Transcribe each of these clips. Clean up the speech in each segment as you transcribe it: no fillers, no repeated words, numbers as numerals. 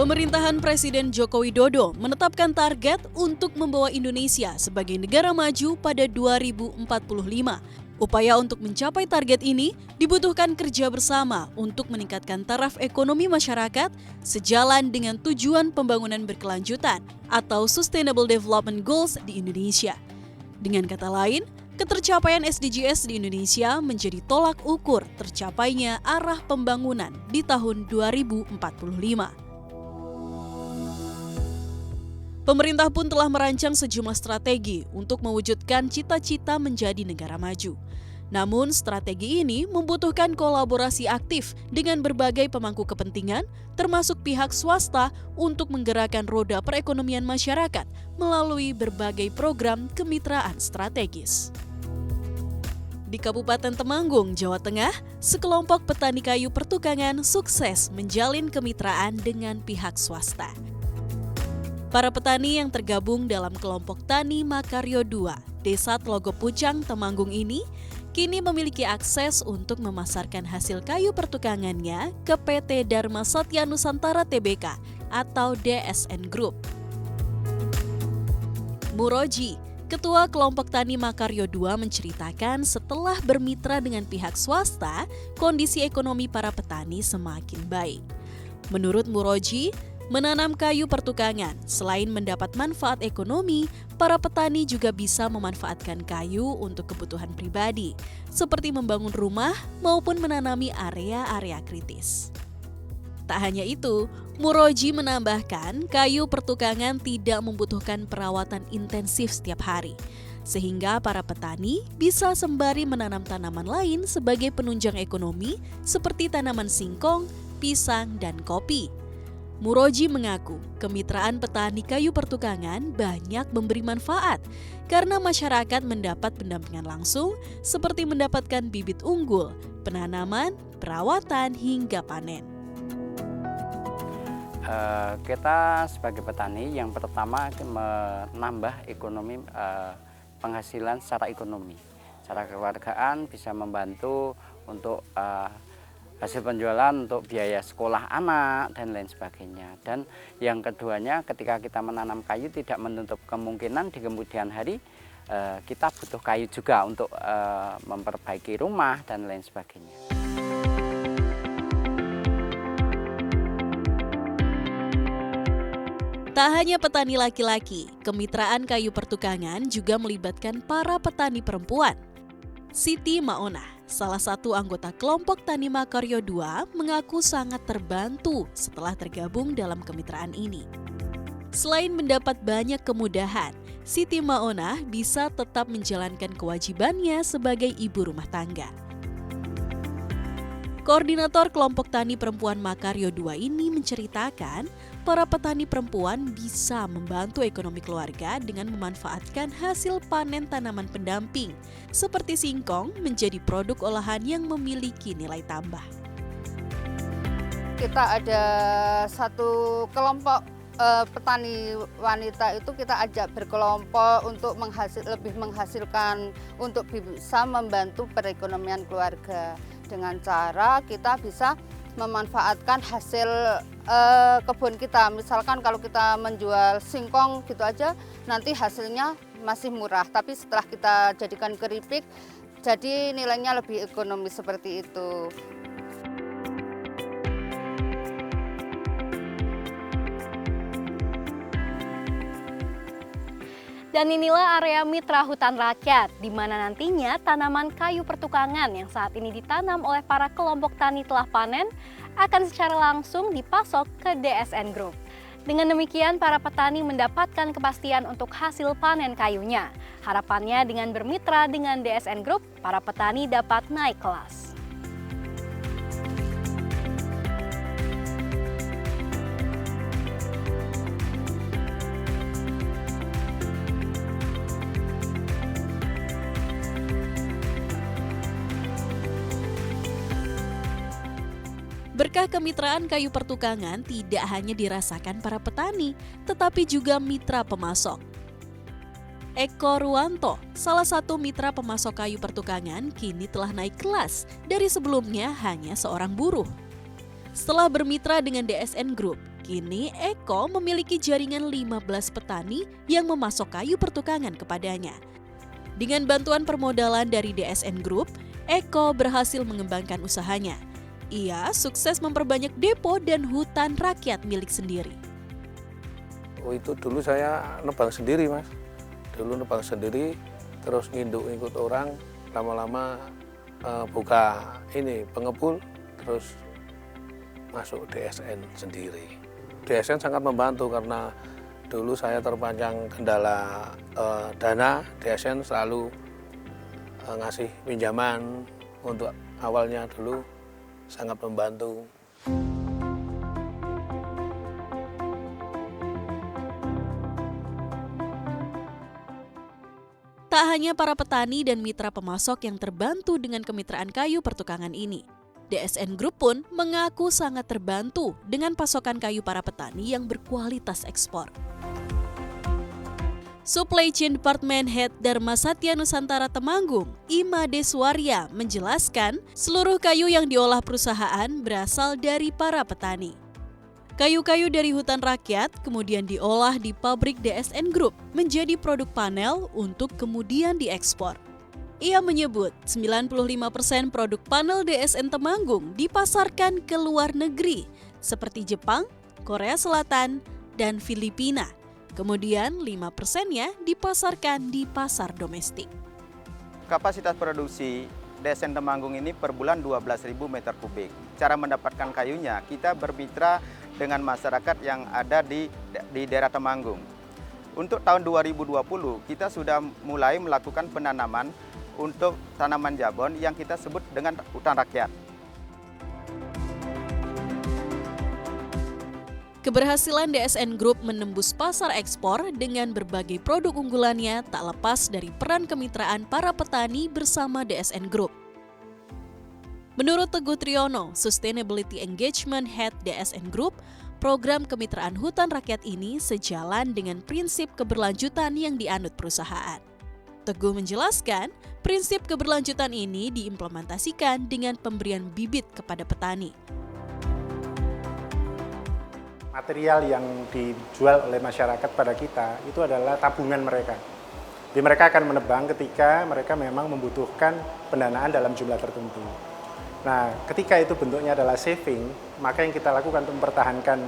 Pemerintahan Presiden Joko Widodo menetapkan target untuk membawa Indonesia sebagai negara maju pada 2045. Upaya untuk mencapai target ini dibutuhkan kerja bersama untuk meningkatkan taraf ekonomi masyarakat sejalan dengan tujuan pembangunan berkelanjutan atau Sustainable Development Goals di Indonesia. Dengan kata lain, ketercapaian SDGs di Indonesia menjadi tolak ukur tercapainya arah pembangunan di tahun 2045. Pemerintah pun telah merancang sejumlah strategi untuk mewujudkan cita-cita menjadi negara maju. Namun, strategi ini membutuhkan kolaborasi aktif dengan berbagai pemangku kepentingan, termasuk pihak swasta untuk menggerakkan roda perekonomian masyarakat melalui berbagai program kemitraan strategis. Di Kabupaten Temanggung, Jawa Tengah, sekelompok petani kayu pertukangan sukses menjalin kemitraan dengan pihak swasta. Para petani yang tergabung dalam kelompok Tani Makaryo 2, Desa Tlogo Pucang, Temanggung ini, kini memiliki akses untuk memasarkan hasil kayu pertukangannya ke PT Dharma Satya Nusantara Tbk atau DSN Group. Muroji, Ketua Kelompok Tani Makaryo 2 menceritakan setelah bermitra dengan pihak swasta, kondisi ekonomi para petani semakin baik. Menurut Muroji, menanam kayu pertukangan, selain mendapat manfaat ekonomi, para petani juga bisa memanfaatkan kayu untuk kebutuhan pribadi, seperti membangun rumah maupun menanami area-area kritis. Tak hanya itu, Muroji menambahkan kayu pertukangan tidak membutuhkan perawatan intensif setiap hari, sehingga para petani bisa sembari menanam tanaman lain sebagai penunjang ekonomi seperti tanaman singkong, pisang, dan kopi. Muroji mengaku kemitraan petani kayu pertukangan banyak memberi manfaat karena masyarakat mendapat pendampingan langsung seperti mendapatkan bibit unggul, penanaman, perawatan, hingga panen. Kita sebagai petani yang pertama menambah ekonomi penghasilan secara ekonomi. Secara kekeluargaan bisa membantu untuk hasil penjualan untuk biaya sekolah anak dan lain sebagainya. Dan yang keduanya, ketika kita menanam kayu tidak menutup kemungkinan di kemudian hari kita butuh kayu juga untuk memperbaiki rumah dan lain sebagainya. Tak hanya petani laki-laki, kemitraan kayu pertukangan juga melibatkan para petani perempuan. Siti Maonah, salah satu anggota kelompok Tani Makaryo 2, mengaku sangat terbantu setelah tergabung dalam kemitraan ini. Selain mendapat banyak kemudahan, Siti Maonah bisa tetap menjalankan kewajibannya sebagai ibu rumah tangga. Koordinator kelompok Tani Perempuan Makaryo 2 ini menceritakan, para petani perempuan bisa membantu ekonomi keluarga dengan memanfaatkan hasil panen tanaman pendamping, seperti singkong menjadi produk olahan yang memiliki nilai tambah. Kita ada satu kelompok petani wanita itu kita ajak berkelompok untuk lebih menghasilkan untuk bisa membantu perekonomian keluarga dengan cara kita bisa memanfaatkan hasil kebun kita. Misalkan kalau kita menjual singkong gitu aja, nanti hasilnya masih murah, tapi setelah kita jadikan keripik jadi nilainya lebih ekonomis seperti itu. Dan inilah area mitra hutan rakyat, di mana nantinya tanaman kayu pertukangan yang saat ini ditanam oleh para kelompok tani telah panen akan secara langsung dipasok ke DSN Group. Dengan demikian, para petani mendapatkan kepastian untuk hasil panen kayunya. Harapannya dengan bermitra dengan DSN Group, para petani dapat naik kelas. Berkah kemitraan kayu pertukangan tidak hanya dirasakan para petani, tetapi juga mitra pemasok. Eko Ruwanto, salah satu mitra pemasok kayu pertukangan, kini telah naik kelas dari sebelumnya hanya seorang buruh. Setelah bermitra dengan DSN Group, Kini Eko memiliki jaringan 15 petani yang memasok kayu pertukangan kepadanya. Dengan bantuan permodalan dari DSN Group, Eko berhasil mengembangkan usahanya. Ia sukses memperbanyak depo dan hutan rakyat milik sendiri. Oh, itu dulu saya nebang sendiri, Mas. Dulu nebang sendiri, terus ngikut orang, lama-lama buka ini pengepul, terus masuk DSN sendiri. DSN sangat membantu karena dulu saya terpanjang kendala dana, DSN selalu ngasih pinjaman untuk awalnya dulu, sangat membantu. Tak hanya para petani dan mitra pemasok yang terbantu dengan kemitraan kayu pertukangan ini. DSN Group pun mengaku sangat terbantu dengan pasokan kayu para petani yang berkualitas ekspor. Supply Chain Department Head Dharma Satya Nusantara Temanggung, Ima Deswarya, menjelaskan seluruh kayu yang diolah perusahaan berasal dari para petani. Kayu-kayu dari hutan rakyat kemudian diolah di pabrik DSN Group menjadi produk panel untuk kemudian diekspor. Ia menyebut 95% produk panel DSN Temanggung dipasarkan ke luar negeri seperti Jepang, Korea Selatan, dan Filipina. Kemudian 5%-nya dipasarkan di pasar domestik. Kapasitas produksi DSN Temanggung ini per bulan 12.000 meter kubik. Cara mendapatkan kayunya, kita bermitra dengan masyarakat yang ada di daerah Temanggung. Untuk tahun 2020, kita sudah mulai melakukan penanaman untuk tanaman jabon yang kita sebut dengan hutan rakyat. Keberhasilan DSN Group menembus pasar ekspor dengan berbagai produk unggulannya tak lepas dari peran kemitraan para petani bersama DSN Group. Menurut Teguh Triyono, Sustainability Engagement Head DSN Group, program kemitraan hutan rakyat ini sejalan dengan prinsip keberlanjutan yang dianut perusahaan. Teguh menjelaskan, prinsip keberlanjutan ini diimplementasikan dengan pemberian bibit kepada petani. Material yang dijual oleh masyarakat pada kita itu adalah tabungan mereka. Jadi mereka akan menebang ketika mereka memang membutuhkan pendanaan dalam jumlah tertentu. Nah, ketika itu bentuknya adalah saving, maka yang kita lakukan untuk mempertahankan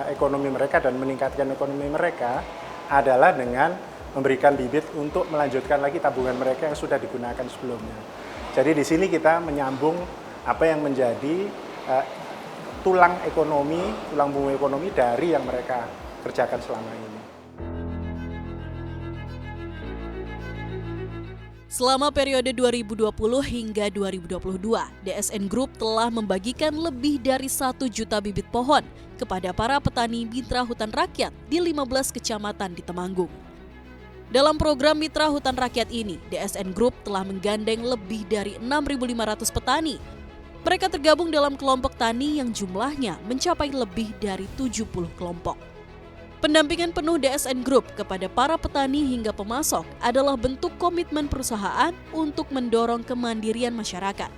ekonomi mereka dan meningkatkan ekonomi mereka adalah dengan memberikan bibit untuk melanjutkan lagi tabungan mereka yang sudah digunakan sebelumnya. Jadi di sini kita menyambung apa yang menjadi tulang punggung ekonomi dari yang mereka kerjakan selama ini. Selama periode 2020 hingga 2022, DSN Group telah membagikan lebih dari 1 juta bibit pohon kepada para petani mitra hutan rakyat di 15 kecamatan di Temanggung. Dalam program Mitra Hutan Rakyat ini, DSN Group telah menggandeng lebih dari 6.500 petani. Mereka tergabung dalam kelompok tani yang jumlahnya mencapai lebih dari 70 kelompok. Pendampingan penuh DSN Group kepada para petani hingga pemasok adalah bentuk komitmen perusahaan untuk mendorong kemandirian masyarakat.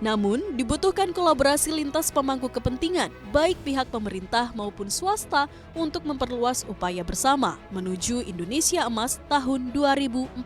Namun, dibutuhkan kolaborasi lintas pemangku kepentingan, baik pihak pemerintah maupun swasta untuk memperluas upaya bersama menuju Indonesia Emas tahun 2045.